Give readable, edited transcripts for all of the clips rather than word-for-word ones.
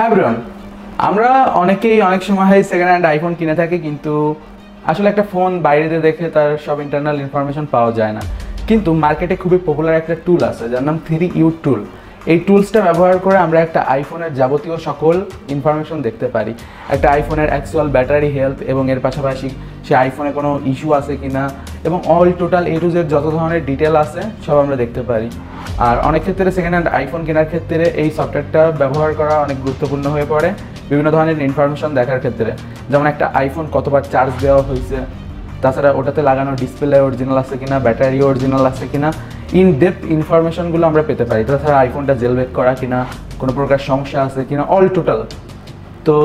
হ্যাঁ ব্রন, আমরা অনেকেই অনেক সময় সেকেন্ড হ্যান্ড আইফোন কিনে থাকি, কিন্তু আসলে একটা ফোন বাইরে দেখে তার সব ইন্টারনাল ইনফরমেশন পাওয়া যায় না। কিন্তু মার্কেটে খুবই পপুলার একটা টুল আছে যার নাম 3U টুল। এই টুলসটা ব্যবহার করে আমরা একটা আইফোনের যাবতীয় সকল ইনফরমেশন দেখতে পারি। একটা আইফোনের অ্যাকচুয়াল ব্যাটারি হেলথ এবং এর পাশাপাশি সে আইফোনে কোনো ইস্যু আছে কিনা এবং all total A to Z যত ধরনের ডিটেল আছে সব আমরা দেখতে পারি। আর অনেক ক্ষেত্রে সেকেন্ড হ্যান্ড আইফোন কেনার ক্ষেত্রে এই সফটওয়্যারটা ব্যবহার করা অনেক গুরুত্বপূর্ণ হয়ে পড়ে বিভিন্ন ধরনের ইনফরমেশন দেখার ক্ষেত্রে। যেমন একটা আইফোন কতবার চার্জ দেওয়া হয়েছে, তাছাড়া ওটাতে লাগানো ডিসপ্লে অরিজিনাল আছে কিনা, ব্যাটারি অরিজিনাল আছে কিনা, ইন ডেপথ ইনফরমেশনগুলো আমরা পেতে পারি। তাছাড়া আইফোনটা জেলব্রেক করা কিনা, কোনো প্রকার সমস্যা আছে কিনা, অল টোটাল। তো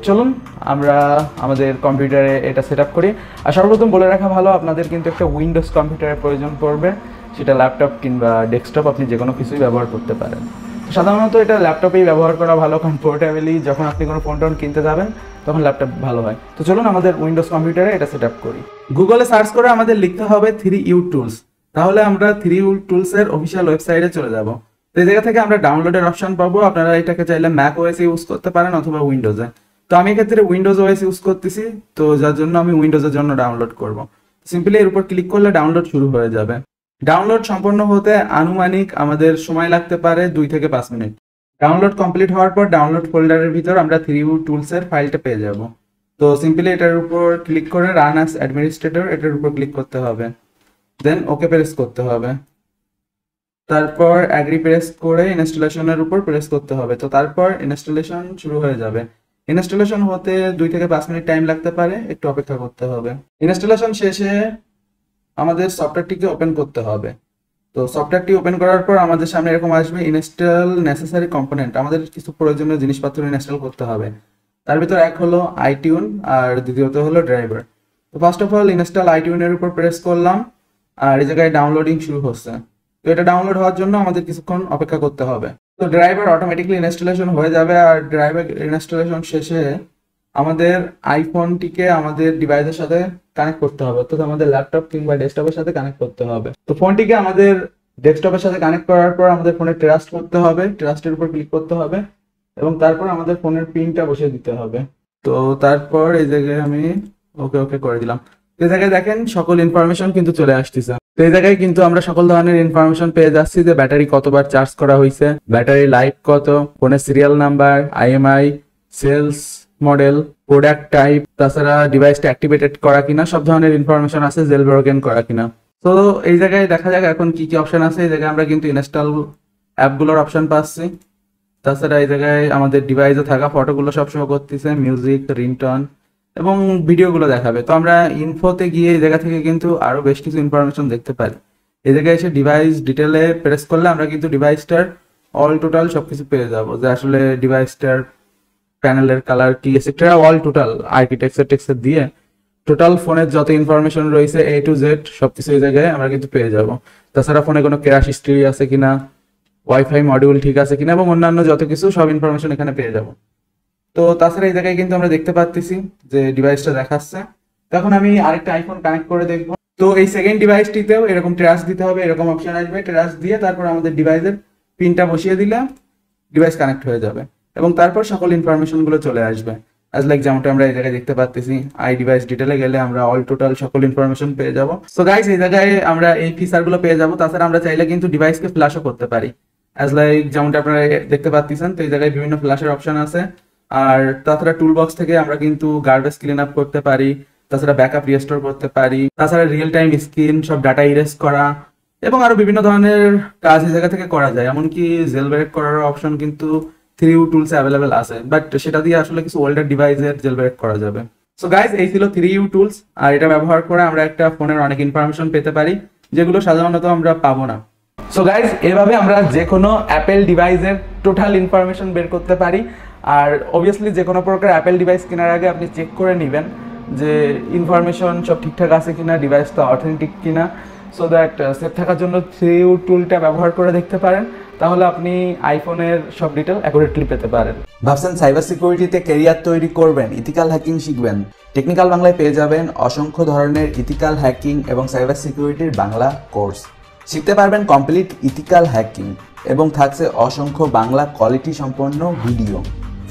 চলুন আমরা আমাদের কম্পিউটারে এটা সেট আপ করি। আর সর্বপ্রথম বলে রাখা ভালো, আপনাদের কিন্তু একটা উইন্ডোজ কম্পিউটারের প্রয়োজন পড়বে, সেটা ল্যাপটপ কিংবা ডেস্কটপ, আপনি যে কোনো কিছুই ব্যবহার করতে পারেন। সাধারণত এটা ল্যাপটপেই ব্যবহার করা ভালো, কারণ পোর্টেবলি যখন আপনি কোনো ফোন টোন কিনতে যাবেন তখন ল্যাপটপ ভালো হয়। তো চলুন আমাদের উইন্ডোজ কম্পিউটারে এটা সেট আপ করি। গুগলে সার্চ করে আমাদের লিখতে হবে 3U টুলস, তাহলে আমরা 3U টুলসের অফিসিয়াল ওয়েবসাইটে চলে যাব। তো এই জায়গা থেকে আমরা ডাউনলোডের অপশন পাবো। আপনারা এটাকে চাইলে ম্যাক ওএস ইউজ করতে পারেন অথবা উইন্ডোজে। তো আমি এক্ষেত্রে উইন্ডোজ ওএস ইউজ করতেছি, তো যার জন্য আমি উইন্ডোজের জন্য ডাউনলোড করব। সিম্পলি এর উপর ক্লিক করলে ডাউনলোড শুরু হয়ে যাবে। ডাউনলোড সম্পন্ন হতে আনুমানিক আমাদের সময় লাগতে পারে 2 থেকে 5 মিনিট। ডাউনলোড কমপ্লিট হওয়ার পর ডাউনলোড ফোল্ডারের ভিতর আমরা 3U টুলসের ফাইলটা পেয়ে যাব। তো সিম্পলি এটার উপর ক্লিক করে রান অ্যাজ অ্যাডমিনিস্ট্রেটর এটার উপর ক্লিক করতে হবে, দেন ওকে প্রেস করতে হবে। তারপর অ্যাগ্রি প্রেস করে ইনস্টলেশনের উপর প্রেস করতে হবে। তো তারপর ইনস্টলেশন শুরু হয়ে যাবে। ইনস্টলেশন হতে 2 থেকে 5 মিনিট টাইম লাগতে পারে, একটু অপেক্ষা করতে হবে। ইনস্টলেশন শেষে আমাদের সফটওয়্যারটিকে ওপেন করতে হবে। তো সফটওয়্যারটি ওপেন করার পর আমাদের সামনে এরকম আসবে ইনস্টল নেসেসারি কম্পোনেন্ট। আমাদের কিছু প্রয়োজনীয় জিনিসপত্র ইনস্টল করতে হবে। তার ভিতর এক হলো আইটিউন আর দ্বিতীয়ত হলো ড্রাইভার। তো ফার্স্ট অফ অল ইনস্টল আইটিউনের উপর প্রেস করলাম আর এই জায়গায় ডাউনলোডিং শুরু হচ্ছে। তো এটা ডাউনলোড হওয়ার জন্য আমাদের কিছুক্ষণ অপেক্ষা করতে হবে। তো ড্রাইভার অটোমেটিকলি ইনস্টলেশন হয়ে যাবে। আর ড্রাইভার ইনস্টলেশন শেষে আমাদের আইফোনটিকে আমাদের ডিভাইসের সাথে কানেক্ট করতে হবে, অর্থাৎ আমাদের ল্যাপটপ কিংবা ডেস্কটপের সাথে কানেক্ট করতে হবে। তো ফোনটিকে আমাদের ডেস্কটপের সাথে কানেক্ট করার পর আমাদের ফোনে ট্রাস্ট করতে হবে, ট্রাস্টের উপর ক্লিক করতে হবে এবং তারপর আমাদের ফোনের পিনটা বসিয়ে দিতে হবে। তো তারপর এই জায়গায় আমি ওকে ওকে করে দিলাম। এই জায়গায় দেখেন সকল ইনফরমেশন কিন্তু চলে আসতেছে। তো এই জায়গায় কিন্তু আমরা সকল ধরনের ইনফরমেশন পেয়ে যাচ্ছি, যে ব্যাটারি কতবার চার্জ করা হয়েছে, ব্যাটারি লাইফ কত, ফোনের serial number, IMEI, sales model, product type, তাছাড়া ডিভাইসটা অ্যাক্টিভেটেড করা কিনা, সব ধরনের ইনফরমেশন আছে, জেল ব্রোকেন করা কিনা। তো এই জায়গায় দেখা যাক এখন কি কি অপশন আছে। এই জায়গায় আমরা কিন্তু ইনস্টল অ্যাপগুলোর অপশন পাচ্ছি। তাছাড়া এই জায়গায় আমাদের ডিভাইসে থাকা ফটোগুলো সব শো করতেছে, মিউজিক, রিংটন এবং ভিডিওগুলো দেখাবে। তো আমরা ইনফোতে গিয়ে এই জায়গা থেকে কিন্তু আরো বেশ কিছু ইনফরমেশন দেখতে পারি। এই জায়গায় এসে ডিভাইস ডিটেলে প্রেস করলে আমরা কিন্তু ডিভাইসটার অল টোটাল সবকিছু পেয়ে যাবো, যে আসলে ডিভাইসটার প্যানেলের কালার কি, etcetera, all total architecture texture দিয়ে টোটাল ফোনের যত ইনফরমেশন রয়েছে A to Z সবকিছু এই জায়গায় আমরা কিন্তু পেয়ে যাব। তাছাড়া ফোনে কোনো ক্র্যাশ হিস্ট্রি আছে কিনা, ওয়াইফাই মডিউল ঠিক আছে কিনা এবং অন্যান্য যত কিছু সব ইনফরমেশন এখানে পেয়ে যাব। তো তাছাড়া এই জায়গায় কিন্তু আমরা দেখতে পাচ্ছি যে ডিভাইসটা দেখাচ্ছে। তখন আমি আরেকটা আইফোন কানেক্ট করে দেখবো। তো এই সেকেন্ড ডিভাইসটিতেও এরকম ট্রাস্ট দিতে হবে, এরকম অপশন আসবে। ট্রাস্ট দিয়ে তারপর আমাদের ডিভাইসের পিনটা বসিয়ে দিলে ডিভাইস কানেক্ট হয়ে যাবে এবং তারপর সকল ইনফরমেশন গুলো চলে আসবে। অ্যাজ লাইক যেমনটা আমরা এই জায়গায় দেখতে পাচ্ছি, আই ডিভাইস ডিটেলে গেলে আমরা অল টোটাল সকল ইনফরমেশন পেয়ে যাব। সো গাইস, এই জায়গায় আমরা এই ফিচার গুলো পেয়ে যাব। তাছাড়া আমরা চাইলে কিন্তু ডিভাইসকে ফ্ল্যাশও করতে পারি, অ্যাজ লাইক যেমনটা আপনারা দেখতে পাচ্ছেন। তো এই জায়গায় বিভিন্ন ফ্ল্যাশের অপশন আছে। আর তাছাড়া টুল বক্স থেকে আমরা কিন্তু গার্বেজ ক্লিন আপ করতে পারি, তাছাড়া ব্যাকআপ রিস্টোর করতে পারি, তাছাড়া রিয়েল টাইম স্ক্রিন সব ডাটা ইরেজ করা এবং আরো বিভিন্ন ধরনের কাজ এই জায়গা থেকে করা যায়। এমনকি জেল ব্রেক করার অপশন কিন্তু 3U টুলসে অ্যাভেলেবেল আছে, বাট সেটা দিয়ে আসলে কিছু ওল্ডার ডিভাইসের জেল ব্রেক করা যাবে। সো গাইস, এই ছিল 3U টুলস। আর এটা ব্যবহার করে আমরা একটা ফোনের অনেক ইনফরমেশন পেতে পারি, যেগুলো সাধারণত আমরা পাবো না। সো গাইস, এভাবে আমরা যে কোনো অ্যাপেল ডিভাইসের টোটাল ইনফরমেশন বের করতে পারি। আর অবভিয়াসলি যে কোনো প্রকার অ্যাপেল ডিভাইস কেনার আগে আপনি চেক করে নেবেন যে ইনফরমেশন সব ঠিকঠাক আছে কিনা, ডিভাইসটা অথেন্টিক কিনা। সো দ্যাট সেফ থাকার জন্য 3U টুলটা ব্যবহার করে দেখতে পারেন, তাহলে আপনি আইফোনের সব ডিটেল অ্যাকুরেটলি পেতে পারেন। ভাবছেন সাইবার সিকিউরিটিতে ক্যারিয়ার তৈরি করবেন, ইথিক্যাল হ্যাকিং শিখবেন? টেকনিক্যাল বাংলায় পেয়ে যাবেন অসংখ্য ধরনের ইথিক্যাল হ্যাকিং এবং সাইবার সিকিউরিটির বাংলা কোর্স। শিখতে পারবেন কমপ্লিট ইথিক্যাল হ্যাকিং এবং থাকছে অসংখ্য বাংলা কোয়ালিটি সম্পন্ন ভিডিও।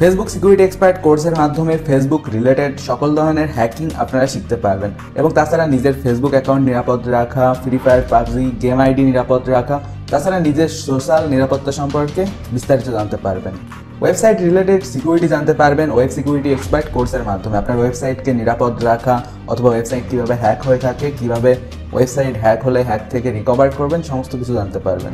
ফেসবুক সিকিউরিটি এক্সপার্ট কোর্সের মাধ্যমে ফেসবুক রিলেটেড সকল ধরনের হ্যাকিং আপনারা শিখতে পারবেন এবং তাছাড়া নিজের ফেসবুক অ্যাকাউন্ট নিরাপদ রাখা, free fire, PUBG, game ID নিরাপদ রাখা, তাছাড়া নিজের সোশ্যাল নিরাপত্তা সম্পর্কে বিস্তারিত জানতে পারবেন। ওয়েবসাইট রিলেটেড সিকিউরিটি জানতে পারবেন ওয়েব সিকিউরিটি এক্সপার্ট কোর্সের মাধ্যমে। আপনার ওয়েবসাইটকে নিরাপদ রাখা অথবা ওয়েবসাইট কীভাবে হ্যাক হয়ে থাকে, কীভাবে ওয়েবসাইট হ্যাক হলে হ্যাক থেকে রিকভার করবেন, সমস্ত কিছু জানতে পারবেন।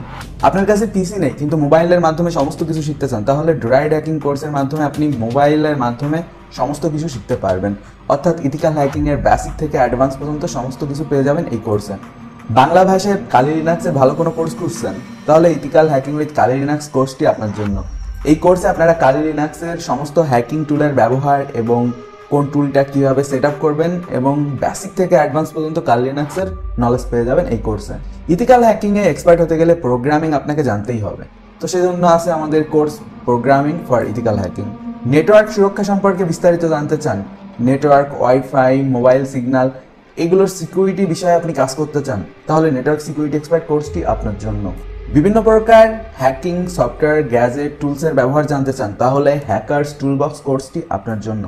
আপনার কাছে পিসি নেই কিন্তু মোবাইলের মাধ্যমে সমস্ত কিছু শিখতে চান, তাহলে ড্রাইড হ্যাকিং কোর্সের মাধ্যমে আপনি মোবাইলের মাধ্যমে সমস্ত কিছু শিখতে পারবেন। অর্থাৎ ইথিক্যাল হ্যাকিংয়ের বেসিক থেকে অ্যাডভান্স পর্যন্ত সমস্ত কিছু পেয়ে যাবেন এই কোর্সে। বাংলা ভাষায় কালি লিনাক্সের ভালো কোনো কোর্স খুঁজছেন, তাহলে ethical hacking with Kali Linux কোর্সটি আপনার জন্য। এই কোর্সে আপনারা কালি লিনাক্সের সমস্ত হ্যাকিং টুলের ব্যবহার এবং কোন টুলটা কীভাবে সেট আপ করবেন এবং বেসিক থেকে অ্যাডভান্স পর্যন্ত কালি লিনাক্সের নলেজ পেয়ে যাবেন এই কোর্সে। ইথিক্যাল হ্যাকিংয়ে এক্সপার্ট হতে গেলে প্রোগ্রামিং আপনাকে জানতেই হবে, তো সেজন্য আছে আমাদের course programming for ethical hacking. Network সুরক্ষা সম্পর্কে বিস্তারিত জানতে চান, নেটওয়ার্ক, ওয়াইফাই, মোবাইল সিগন্যাল এগুলোর সিকিউরিটি বিষয়ে আপনি কাজ করতে চান, তাহলে নেটওয়ার্ক সিকিউরিটি এক্সপার্ট কোর্সটি আপনার জন্য। বিভিন্ন প্রকার হ্যাকিং সফটওয়্যার, গ্যাজেট, টুলসের ব্যবহার জানতে চান, তাহলে হ্যাকার্স টুলবক্স কোর্সটি আপনার জন্য।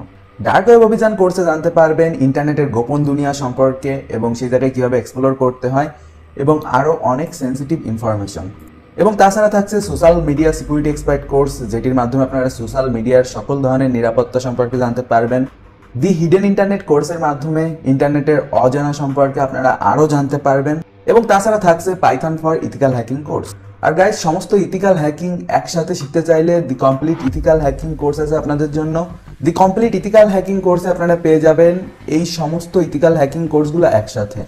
ডার্ক ওয়েব অভিযান কোর্সে জানতে পারবেন ইন্টারনেটের গোপন দুনিয়া সম্পর্কে এবং সেই জায়গায় কীভাবে এক্সপ্লোর করতে হয় এবং আরও অনেক সেন্সিটিভ ইনফরমেশন। এবং তাছাড়া থাকছে social media security expert course, যেটির মাধ্যমে আপনারা সোশ্যাল মিডিয়ার সকল ধরনের নিরাপত্তা সম্পর্কে জানতে পারবেন। দি হিডেন ইন্টারনেট কোর্সের মাধ্যমে ইন্টারনেটের অজানা সম্পর্কে আপনারা আরও জানতে পারবেন। এবং তাছাড়া থাকছে Python for ethical hacking course. আর গাইজ, সমস্ত ইথিক্যাল হ্যাকিং একসাথে শিখতে চাইলে the complete ethical hacking course আছে আপনাদের জন্য। দি কমপ্লিট ইথিক্যাল হ্যাকিং কোর্সে আপনারা পেয়ে যাবেন এই সমস্ত ইথিক্যাল হ্যাকিং কোর্সগুলো একসাথে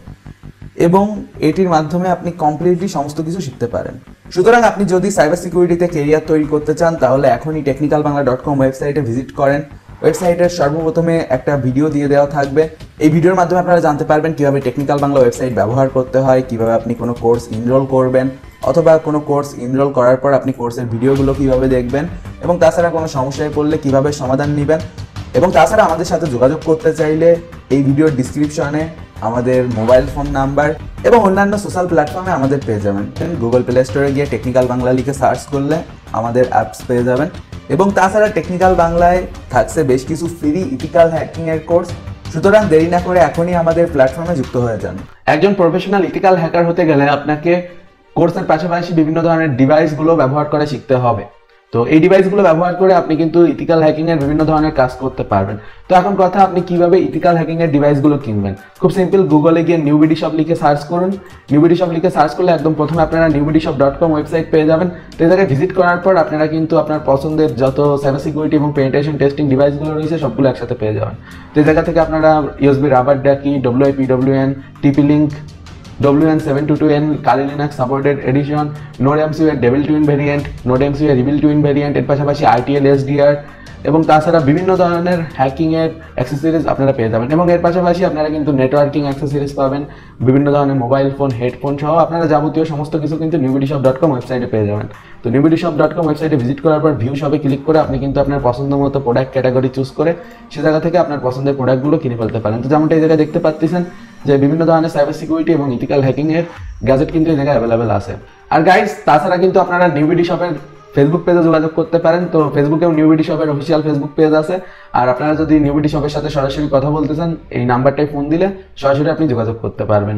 এবং এটির মাধ্যমে আপনি কমপ্লিটলি সমস্ত কিছু শিখতে পারেন। সুতরাং আপনি যদি সাইবার সিকিউরিটিতে কেরিয়ার তৈরি করতে চান, তাহলে এখনই technicalbangla.com ওয়েবসাইটে ভিজিট করেন। ওয়েবসাইটের সর্বপ্রথমে একটা ভিডিও দিয়ে দেওয়া থাকবে, এই ভিডিওর মাধ্যমে আপনারা জানতে পারবেন কীভাবে টেকনিক্যাল বাংলা ওয়েবসাইট ব্যবহার করতে হয়, কীভাবে আপনি কোনো কোর্স ইনরোল করবেন অথবা কোনো কোর্স ইনরোল করার পর আপনি কোর্সের ভিডিওগুলো কীভাবে দেখবেন এবং তাছাড়া কোনো সমস্যায় পড়লে কীভাবে সমাধান নেবেন। এবং তাছাড়া আমাদের সাথে যোগাযোগ করতে চাইলে এই ভিডিওর ডিসক্রিপশনে আমাদের মোবাইল ফোন নাম্বার এবং অন্যান্য সোশ্যাল প্ল্যাটফর্মে আমাদের পেয়ে যাবেন। গুগল প্লে স্টোরে গিয়ে টেকনিক্যাল বাংলা লিখে সার্চ করলে আমাদের অ্যাপস পেয়ে যাবেন। এবং তাছাড়া টেকনিক্যাল বাংলায় থাকছে বেশ কিছু ফ্রি ইথিক্যাল হ্যাকিংয়ের কোর্স। সুতরাং দেরি না করে এখনই আমাদের প্ল্যাটফর্মে যুক্ত হয়ে যান। একজন প্রফেশনাল ইথিক্যাল হ্যাকার হতে গেলে আপনাকে কোর্সের পাশাপাশি বিভিন্ন ধরনের ডিভাইসগুলো ব্যবহার করে শিখতে হবে। তো এই ডিভাইসগুলো ব্যবহার করে আপনি কিন্তু ইথিক্যাল হ্যাকিংয়ের বিভিন্ন ধরনের কাজ করতে পারবেন। তো এখন কথা, আপনি কিভাবে ইথিক্যাল হ্যাকিংয়ের ডিভাইসগুলো কিনবেন? খুব সিম্পল, গুগলে গিয়ে নিউবিডি শপ লিখে সার্চ করুন। নিউবিডি শপ লিখে সার্চ করলে একদম প্রথমে আপনারা newbidishop.com ওয়েবসাইট পেয়ে যাবেন। তো এই জায়গায় ভিজিট করার পর আপনারা কিন্তু আপনার পছন্দের যত সাইবার সিকিউরিটি এবং পেনিট্রেশন টেস্টিং ডিভাইসগুলো রয়েছে সবগুলো একসাথে পেয়ে যাবেন। তো এই জায়গা থেকে আপনারা USB রাবার ডাকি, WIPWN, TP-Link, WN722N, Kali Linux Supported Edition, NodeMCU এর Devil Twin ভেরিয়েন্ট, NodeMCU এর Evil Twin ভেরিয়েন্ট, এর পাশাপাশি ITL SDR এবং তাছাড়া বিভিন্ন ধরনের হ্যাকিংয়ের অ্যাক্সেসরিজ আপনারা পেয়ে যাবেন। এবং এর পাশাপাশি আপনারা কিন্তু নেটওয়ার্কিং অ্যাক্সেসরিজ পাবেন, বিভিন্ন ধরনের মোবাইল ফোন, হেডফোন সহ আপনারা যাবতীয় সমস্ত কিছু কিন্তু newbidishop.com ওয়েবসাইটে পেয়ে যাবেন। তো newbidishop.com ওয়েবসাইটে ভিজিট করার পর ভিউ শপে ক্লিক করে আপনি কিন্তু আপনার পছন্দ মতো প্রোডাক্ট ক্যাটাগরি চুজ করে সে জায়গা থেকে আপনার পছন্দের প্রোডাক্টগুলো কিনে ফেলতে পারেন। তো যেমনটা এই জায়গায় দেখতে পাচ্ছেন যে বিভিন্ন ধরনের সাইবার সিকিউরিটি এবং ইথিক্যাল হ্যাকিংয়ের গ্যাজেট কিন্তু এই জায়গায় অ্যাভেলেবেল আছে। আর গাইস, তাছাড়া কিন্তু আপনারা নিউবিডি শপের ফেসবুক পেজে যোগাযোগ করতে পারেন। তো ফেসবুকেও নিউবিডি শপের অফিসিয়াল ফেসবুক পেজ আছে। আর আপনারা যদি নিউবিডি শপের সাথে সরাসরি কথা বলতে চান, এই নাম্বারটায় ফোন দিলে সরাসরি আপনি যোগাযোগ করতে পারবেন।